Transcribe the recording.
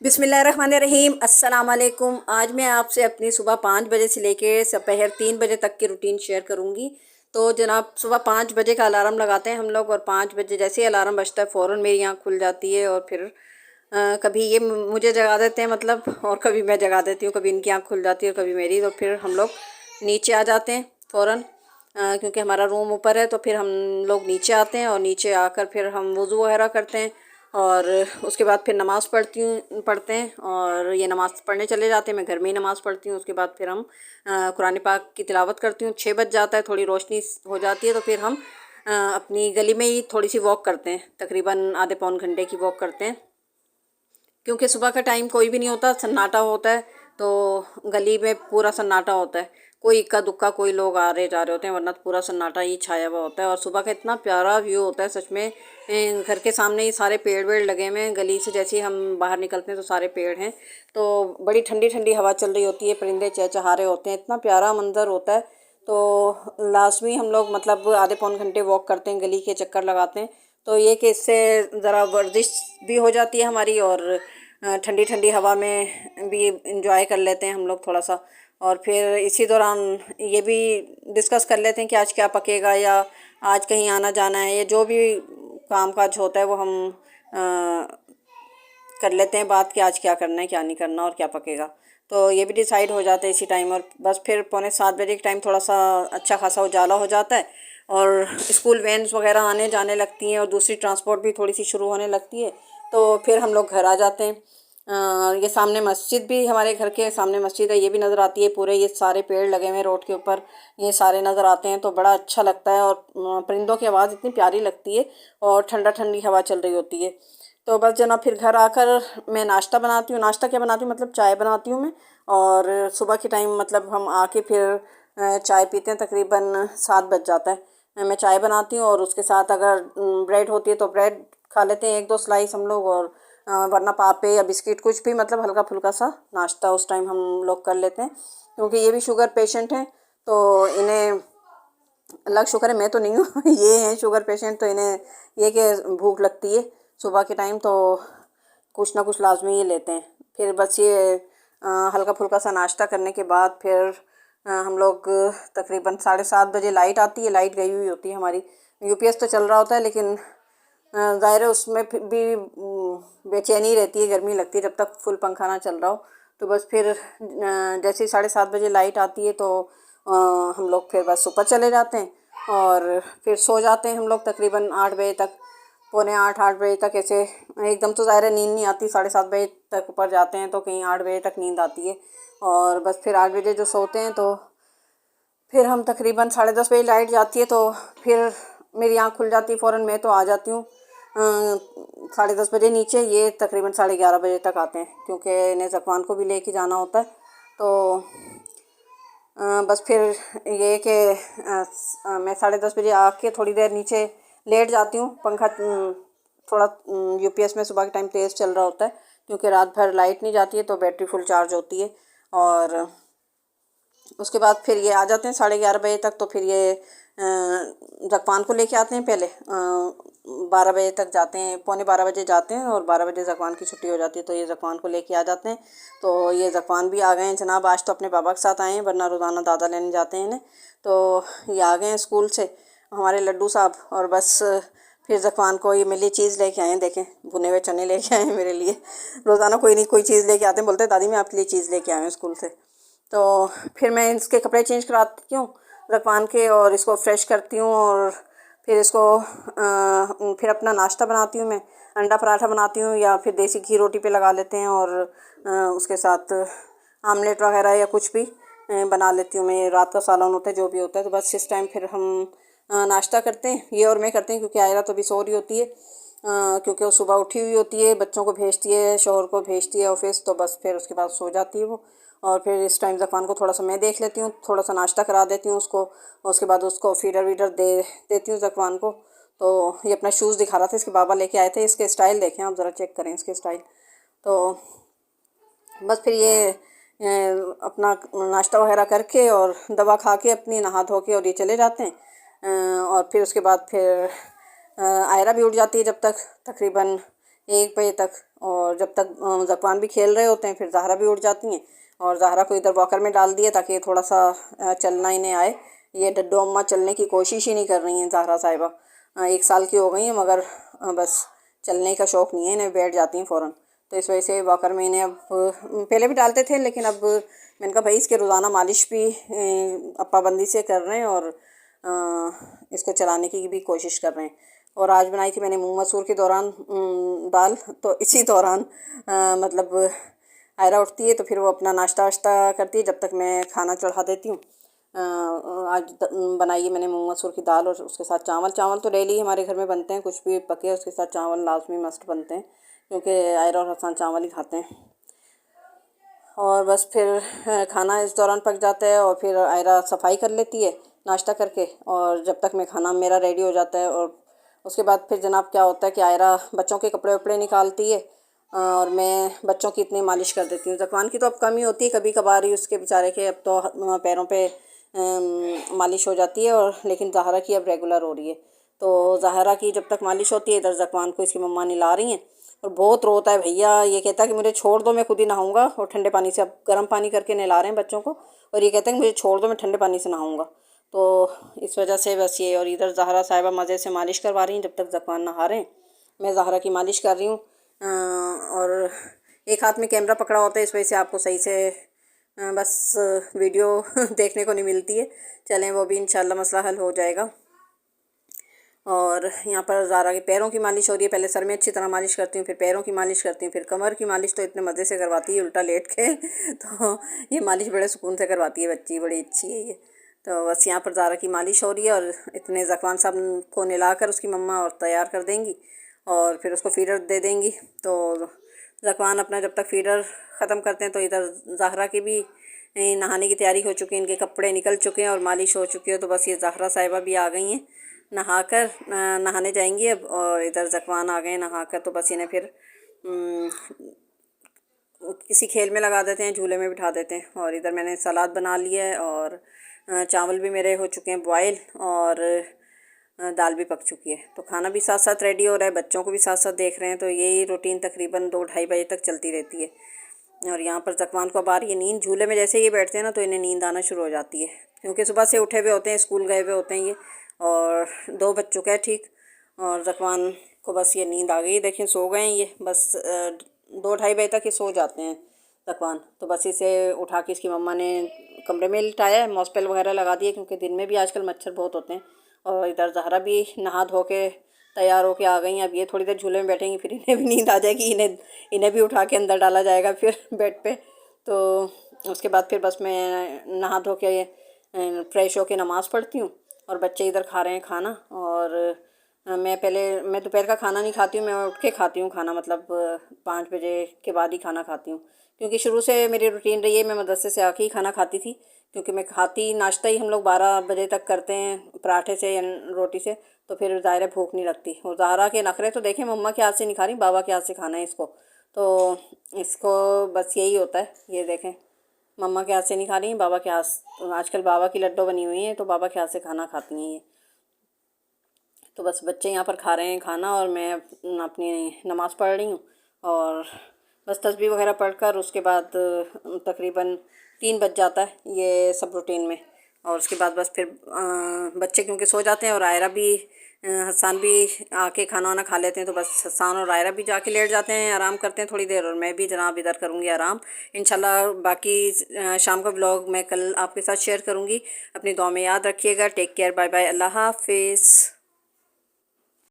बिस्मिल्लाहिर्रहमानिर्रहीम अस्सलाम वालेकुम। आज मैं आपसे अपनी सुबह 5 बजे से लेके दोपहर 3 बजे तक की रूटीन शेयर करूंगी। तो जनाब सुबह 5 बजे का अलार्म लगाते हैं हम लोग और 5 बजे जैसे ही अलार्म बजता है फ़ौरन मेरी आँख खुल जाती है और फिर कभी ये मुझे जगा देते हैं मतलब, और कभी मैं जगा देती हूँ, कभी इनकी आँख खुल जाती है और कभी मेरी। तो फिर हम लोग नीचे आ जाते हैं फ़ौरन, क्योंकि हमारा रूम ऊपर है। तो फिर हम लोग नीचे आते हैं और नीचे आकर फिर हम वज़ू वगैरह करते हैं और उसके बाद फिर नमाज़ पढ़ते हैं और ये नमाज़ पढ़ने चले जाते हैं। मैं घर में ही नमाज़ पढ़ती हूँ। उसके बाद फिर हम कुरान पाक की तिलावत करती हूँ। 6 बज जाता है, थोड़ी रोशनी हो जाती है तो फिर हम अपनी गली में ही थोड़ी सी वॉक करते हैं, तकरीबन आधे पौन घंटे की वॉक करते हैं, क्योंकि सुबह का टाइम कोई भी नहीं होता, सन्नाटा होता है। तो गली में पूरा सन्नाटा होता है, कोई इक्का दुक्का कोई लोग आ रहे जा रहे होते हैं, वरना तो पूरा सन्नाटा ही छाया हुआ होता है। और सुबह का इतना प्यारा व्यू होता है सच में। घर के सामने ही सारे पेड़ वेड़ लगे हुए हैं, गली से जैसे ही हम बाहर निकलते हैं तो सारे पेड़ हैं। तो बड़ी ठंडी ठंडी हवा चल रही होती है, परिंदे चहचहा रहे होते हैं, इतना प्यारा मंजर होता है। तो लाजमी हम लोग मतलब आधे पौन घंटे वॉक करते हैं, गली के चक्कर लगाते हैं। तो ये कि इससे ज़रा वर्जिश भी हो जाती है हमारी और ठंडी ठंडी हवा में भी इंजॉय कर लेते हैं हम लोग थोड़ा सा। और फिर इसी दौरान ये भी डिस्कस कर लेते हैं कि आज क्या पकेगा, या आज कहीं आना जाना है, या जो भी काम काज होता है वो हम कर लेते हैं बात कि आज क्या करना है क्या नहीं करना और क्या पकेगा। तो ये भी डिसाइड हो जाता है इसी टाइम। और बस फिर पौने 7 बजे के टाइम थोड़ा सा अच्छा खासा उजाला हो जाता है और स्कूल वैन्स वगैरह आने जाने लगती हैं और दूसरी ट्रांसपोर्ट भी थोड़ी सी शुरू होने लगती है। तो फिर हम लोग घर आ जाते हैं। ये सामने मस्जिद भी, हमारे घर के सामने मस्जिद है, ये भी नज़र आती है। पूरे ये सारे पेड़ लगे हुए हैं रोड के ऊपर, ये सारे नज़र आते हैं तो बड़ा अच्छा लगता है। और परिंदों की आवाज़ इतनी प्यारी लगती है और ठंडा ठंडी हवा चल रही होती है। तो बस जना फिर घर आकर मैं नाश्ता बनाती हूँ। नाश्ता क्या बनाती हूँ, मतलब चाय बनाती हूँ मैं। और सुबह के टाइम मतलब हम आके फिर चाय पीते हैं, तकरीबन 7 बज जाता है। मैं चाय बनाती हूँ और उसके साथ अगर ब्रेड होती है तो ब्रेड खा लेते हैं, 1-2 स्लाइस हम लोग। और वरना पापे या बिस्किट कुछ भी, मतलब हल्का फुल्का सा नाश्ता उस टाइम हम लोग कर लेते हैं, क्योंकि ये भी शुगर पेशेंट हैं। तो इन्हें अल्लाह का शुक्र है मैं तो नहीं हूँ ये हैं शुगर पेशेंट, तो इन्हें ये कि भूख लगती है सुबह के टाइम, तो कुछ ना कुछ लाजमी ये लेते हैं। फिर बस ये हल्का फुल्का सा नाश्ता करने के बाद फिर हम लोग तकरीबन 7:30 बजे लाइट आती है। लाइट गई हुई होती है हमारी, यूपीएस तो चल रहा होता है, लेकिन ज़ाहिर है उसमें फिर भी बेचैनी रहती है, गर्मी लगती है जब तक फुल पंखा ना चल रहा हो। तो बस फिर जैसे ही 7:30 बजे लाइट आती है तो हम लोग फिर बस ऊपर चले जाते हैं और फिर सो जाते हैं हम लोग तकरीबन 8 बजे तक, पौने 8 बजे तक। ऐसे एकदम तो ज़ाहिर है नींद नहीं आती, 7:30 बजे तक ऊपर जाते हैं तो कहीं 8 बजे तक नींद आती है। और बस फिर 8 बजे जो सोते हैं तो फिर हम तकरीबन 10:30 बजे लाइट जाती है तो फिर मेरी आँख खुल जाती है फ़ौरन, मैं तो आ जाती हूँ 10:30 बजे नीचे। ये तकरीबन 11:30 बजे तक आते हैं, क्योंकि इन्हें ज़कवान को भी लेके जाना होता है। तो बस फिर ये कि मैं 10:30 बजे आके थोड़ी देर नीचे लेट जाती हूँ। पंखा थोड़ा यूपीएस में सुबह के टाइम तेज़ चल रहा होता है, क्योंकि रात भर लाइट नहीं जाती है तो बैटरी फुल चार्ज होती है। और उसके बाद फिर ये आ जाते हैं 11:30 बजे तक। तो फिर ये ज़कवान को लेके आते हैं पहले, 12 बजे तक जाते हैं, पौने 12 बजे जाते हैं और 12 बजे ज़कवान की छुट्टी हो जाती है। तो ये ज़कवान को लेके आ जाते हैं। तो ये ज़कवान भी आ गए हैं जनाब, आज तो अपने पापा के साथ आए हैं, वरना रोज़ाना दादा लेने जाते हैं इन्हें। तो ये आ गए हैं स्कूल से हमारे लड्डू साहब। और बस फिर ज़कवान को ये मेरे लिए चीज़ लेके आए हैं, देखें भुने हुए चने लेके आए हैं मेरे लिए। रोज़ाना कोई नहीं कोई चीज़ लेके आते हैं, बोलते हैं दादी मैं आपके लिए चीज़ लेके आए हूँ स्कूल से। तो फिर मैं इसके कपड़े चेंज कराती हूँ रकवान के और इसको फ्रेश करती हूँ। और फिर इसको फिर अपना नाश्ता बनाती हूँ मैं, अंडा पराठा बनाती हूँ या फिर देसी घी रोटी पे लगा लेते हैं और उसके साथ आमलेट वगैरह या कुछ भी बना लेती हूँ मैं। रात का सालन होता है जो भी होता है। तो बस इस टाइम फिर हम नाश्ता करते हैं, ये और मैं करते हैं, क्योंकि आयरा तो अभी सो रही होती है, क्योंकि वो सुबह उठी हुई होती है, बच्चों को भेजती है, शोहर को भेजती है ऑफिस। तो बस फिर उसके बाद सो जाती है वो। और फिर इस टाइम ज़फ़ान को थोड़ा सा मैं देख लेती हूँ, थोड़ा सा नाश्ता करा देती हूँ उसको। और उसके बाद उसको फीडर वीडर दे देती हूँ ज़फ़ान को। तो ये अपना शूज़ दिखा रहा था, इसके बाबा लेके आए थे। इसके स्टाइल देखें आप, ज़रा चेक करें इसके स्टाइल। तो बस फिर ये अपना नाश्ता वगैरह करके और दवा खा के अपनी नहा धो के और ये चले जाते हैं। और फिर उसके बाद फिर आयरा भी उठ जाती है जब तक, तकरीबन 1 बजे तक। और जब तक ज़कवान भी खेल रहे होते हैं फिर ज़हरा भी उठ जाती हैं और ज़हरा को इधर वॉकर में डाल दिया ताकि थोड़ा सा चलना इन्हें आए। ये डड्डो अम्मा चलने की कोशिश ही नहीं कर रही हैं ज़हरा साहिबा। 1 साल की हो गई हैं मगर बस चलने का शौक़ नहीं है इन्हें, बैठ जाती हैं फ़ौरन। तो इस वजह से वॉकर में इन्हें अब पहले भी डालते थे लेकिन अब मैंने कहा भाई इसके रोज़ाना मालिश भी अब पाबंदी से कर रहे हैं और इसको चलाने की भी कोशिश कर रहे हैं। और आज बनाई थी मैंने मूंग मसूर के दौरान दाल। तो इसी दौरान मतलब आयरा उठती है तो फिर वो अपना नाश्ता वाश्ता करती है, जब तक मैं खाना चढ़ा देती हूँ। आज बनाई है मैंने मूंग मसूर की दाल और उसके साथ चावल। चावल तो डेली हमारे घर में बनते हैं, कुछ भी पके उसके साथ चावल लाजमी मस्ट बनते हैं क्योंकि आयरा और हसन चावल ही खाते हैं। और बस फिर खाना इस दौरान पक जाता है और फिर आयरा सफाई कर लेती है नाश्ता करके, और जब तक मैं खाना मेरा रेडी हो जाता है। और उसके बाद फिर जनाब क्या होता है कि आयरा बच्चों के कपड़े वपड़े निकालती है और मैं बच्चों की इतनी मालिश कर देती हूँ। ज़कवान की तो अब कम ही होती है, कभी कभार ही उसके बेचारे के अब तो पैरों पे मालिश हो जाती है, और लेकिन ज़हरा की अब रेगुलर हो रही है। तो ज़हरा की जब तक मालिश होती है इधर ज़कवान को इसकी मम्मा नहला रही हैं और बहुत रोता है भैया। ये कहता है कि मुझे छोड़ दो, मैं खुद ही नहाऊंगा। और ठंडे पानी से अब गर्म पानी करके नहला रहे हैं बच्चों को, और ये कहते हैं कि मुझे छोड़ दो, मैं ठंडे पानी से नहाऊंगा। तो इस वजह से बस ये, और इधर ज़हरा साहिबा मज़े से मालिश करवा रही हैं जब तक ज़कवान नहा रहे हैं। मैं ज़हरा की मालिश कर रही हूँ और एक हाथ में कैमरा पकड़ा होता है, इस वजह से आपको सही से बस वीडियो देखने को नहीं मिलती है। चलें वो भी इंशाल्लाह मसला हल हो जाएगा। और यहाँ पर ज़ारा के पैरों की मालिश हो रही है। पहले सर में अच्छी तरह मालिश करती हूँ, फिर पैरों की मालिश करती हूँ, फिर कमर की मालिश तो इतने मज़े से करवाती है उल्टा लेट के तो ये मालिश बड़े सुकून से करवाती है बच्ची, बड़ी अच्छी है ये। तो बस यहाँ पर ज़ारा की मालिश हो रही है और इतने ज़कवान साहब को नहला कर उसकी मम्मा और तैयार कर देंगी और फिर उसको फीडर दे देंगी। तो ज़कवान अपना जब तक फीडर ख़त्म करते हैं तो इधर ज़हरा की भी नहाने की तैयारी हो चुकी है, इनके कपड़े निकल चुके हैं और मालिश हो चुकी है। तो बस ये ज़हरा साहिबा भी आ गई हैं नहाकर, नहाने जाएंगी अब। और इधर ज़कवान आ गए नहाकर, तो बस इन्हें फिर किसी खेल में लगा देते हैं, झूले में बिठा देते हैं। और इधर मैंने सलाद बना लिया है और चावल भी मेरे हो चुके हैं बॉयल और दाल भी पक चुकी है। तो खाना भी साथ साथ रेडी हो रहा है, बच्चों को भी साथ साथ देख रहे हैं। तो यही रूटीन तकरीबन 2-2:30 बजे तक चलती रहती है। और यहाँ पर ज़कवान को अब आ रही है नींद। झूले में जैसे ये बैठते हैं ना तो इन्हें नींद आना शुरू हो जाती है, क्योंकि सुबह से उठे हुए होते हैं, स्कूल गए हुए होते हैं ये, और 2 बज चुका है ठीक। और ज़कवान को बस ये नींद आ गई, देखिए सो गए हैं ये। बस 2-2:30 बजे तक ये सो जाते हैं ज़कवान। तो बस इसे उठा के इसकी मम्मा ने कमरे में लिटाया है, मॉस्पेल वगैरह लगा दिए क्योंकि दिन में भी आजकल मच्छर बहुत होते हैं। और इधर ज़हरा भी नहा धो के तैयार होके आ गई हैं। अब ये थोड़ी देर झूले में बैठेंगी, फिर इन्हें भी नींद आ जाएगी, इन्हें भी उठा के अंदर डाला जाएगा फिर बेड पे। तो उसके बाद फिर बस मैं नहा धो के फ्रेश होके नमाज़ पढ़ती हूँ और बच्चे इधर खा रहे हैं खाना। और मैं दोपहर का खाना नहीं खाती हूँ, मैं उठ के खाती हूँ खाना, मतलब 5 बजे के बाद ही खाना खाती हूँ, क्योंकि शुरू से मेरी रूटीन रही है। मैं मदरसे से आके ही खाना खाती थी, क्योंकि मैं खाती नाश्ता ही हम लोग 12 बजे तक करते हैं पराठे से या रोटी से, तो फिर ज़ाहिर है भूख नहीं लगती। और ज़ाहरा के नखरे तो देखें, मम्मा के हाथ से नहीं खा रही, बाबा के हाथ से खाना है इसको। तो इसको बस यही होता है, ये देखें मम्मा के हाथ से नहीं खा रही, बाबा के हाथ, आजकल बाबा की लड्डू बनी हुई हैं तो बाबा के हाथ से खाना खाती हैं ये। तो बस बच्चे यहाँ पर खा रहे हैं खाना और मैं अपनी नमाज़ पढ़ रही हूँ। और बस तस्बीह वगैरह पढ़कर उसके बाद तकरीबन 3 बज जाता है ये सब रूटीन में। और उसके बाद बस फिर बच्चे क्योंकि सो जाते हैं और आयरा भी हसान भी आके खाना वाना खा लेते हैं, तो बस हसान और आयरा भी जाके लेट जाते हैं, आराम करते हैं थोड़ी देर, और मैं भी जनाब इधर करूँगी आराम इंशाल्लाह। बाकी शाम का ब्लॉग मैं कल आपके साथ शेयर करूँगी। अपनी दुआ में याद रखिएगा। टेक केयर, बाय बाय, अल्लाह हाफिज़।